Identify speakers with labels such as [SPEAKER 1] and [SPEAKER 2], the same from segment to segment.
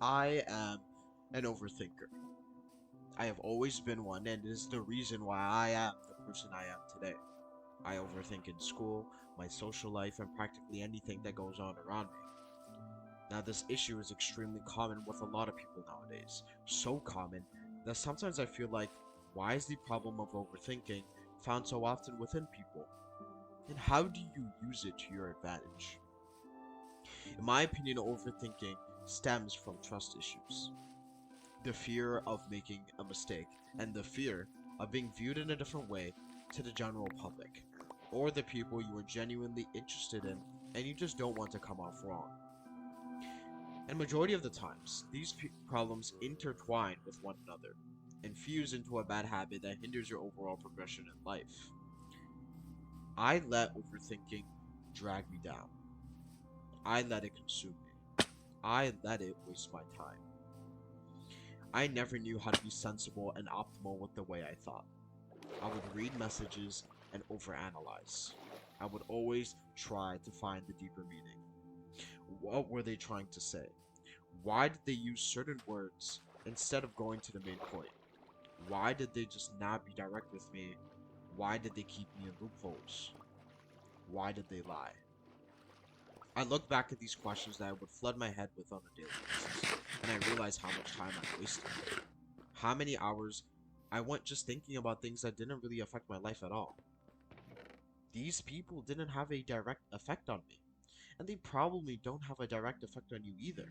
[SPEAKER 1] I am an overthinker. I have always been one, and it is the reason why I am the person I am today. I overthink in school, my social life, and practically anything that goes on around me. Now, this issue is extremely common with a lot of people nowadays. So common that sometimes I feel like, why is the problem of overthinking found so often within people? And how do you use it to your advantage? In my opinion, overthinking stems from trust issues. The fear of making a mistake, and the fear of being viewed in a different way to the general public, or the people you are genuinely interested in and you just don't want to come off wrong. And majority of the times, these problems intertwine with one another and fuse into a bad habit that hinders your overall progression in life. I let overthinking drag me down. I let it consume me. I let it waste my time. I never knew how to be sensible and optimal with the way I thought. I would read messages and overanalyze. I would always try to find the deeper meaning. What were they trying to say? Why did they use certain words instead of going to the main point? Why did they just not be direct with me? Why did they keep me in loopholes? Why did they lie? I look back at these questions that I would flood my head with on a daily basis, and I realize how much time I wasted. How many hours I went just thinking about things that didn't really affect my life at all. These people didn't have a direct effect on me, and they probably don't have a direct effect on you either.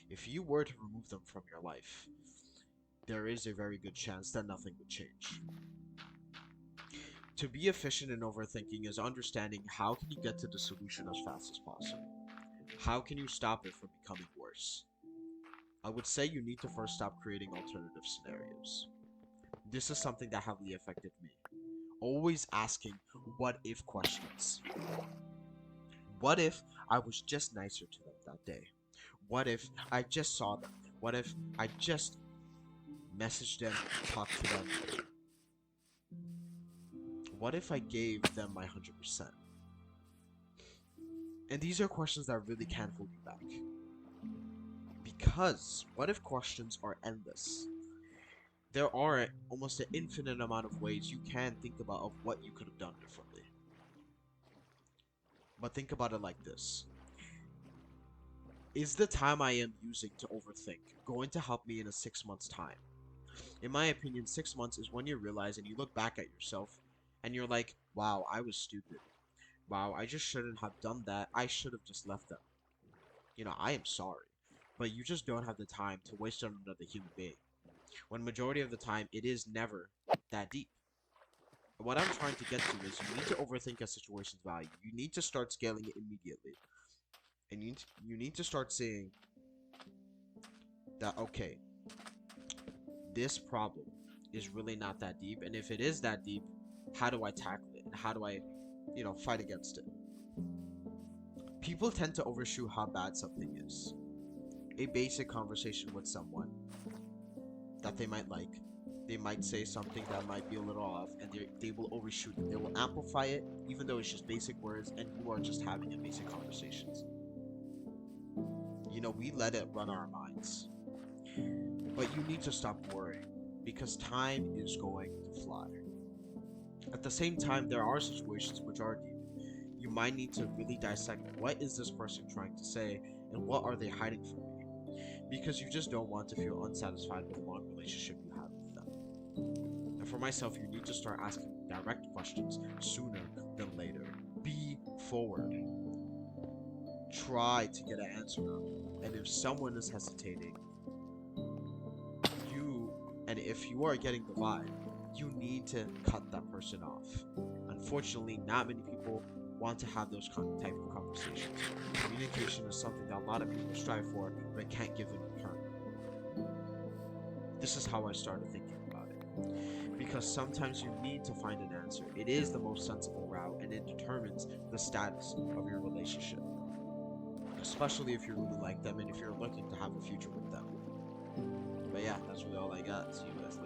[SPEAKER 1] If you were to remove them from your life, there is a very good chance that nothing would change. To be efficient in overthinking is understanding how can you get to the solution as fast as possible. How can you stop it from becoming worse? I would say you need to first stop creating alternative scenarios. This is something that heavily affected me. Always asking what if questions. What if I was just nicer to them that day? What if I just saw them? What if I just messaged them, talked to them? What if I gave them my 100%? And these are questions that really can hold you back. Because what if questions are endless? There are almost an infinite amount of ways you can think about of what you could have done differently. But think about it like this. Is the time I am using to overthink going to help me in a 6 months time? In my opinion, 6 months is when you realize and you look back at yourself and you're like, wow, I was stupid. Wow, I just shouldn't have done that. I should have just left them. I am sorry. But you just don't have the time to waste on another human being. When majority of the time, it is never that deep. What I'm trying to get to is you need to overthink a situation's value. You need to start scaling it immediately. And you need to start saying that, okay, this problem is really not that deep. And if it is that deep, how do I tackle it? And how do I, fight against it? People tend to overshoot how bad something is. A basic conversation with someone that they might like. They might say something that might be a little off, and they will overshoot it. They will amplify it, even though it's just basic words, and you are just having a basic conversations. We let it run our minds. But you need to stop worrying, because time is going to fly. At the same time, there are situations which are deep. You might need to really dissect what is this person trying to say, and what are they hiding from me. Because you just don't want to feel unsatisfied with the long relationship you have with them. And for myself, you need to start asking direct questions sooner than later. Be forward. Try to get an answer out. And if someone is hesitating, and if you are getting the vibe, you need to cut that person off. Unfortunately, not many people want to have those type of conversations. Communication is something that a lot of people strive for, but can't give in return. This is how I started thinking about it. Because sometimes you need to find an answer. It is the most sensible route, and it determines the status of your relationship. Especially if you really like them, and if you're looking to have a future with them. But yeah, that's really all I got. See you guys later.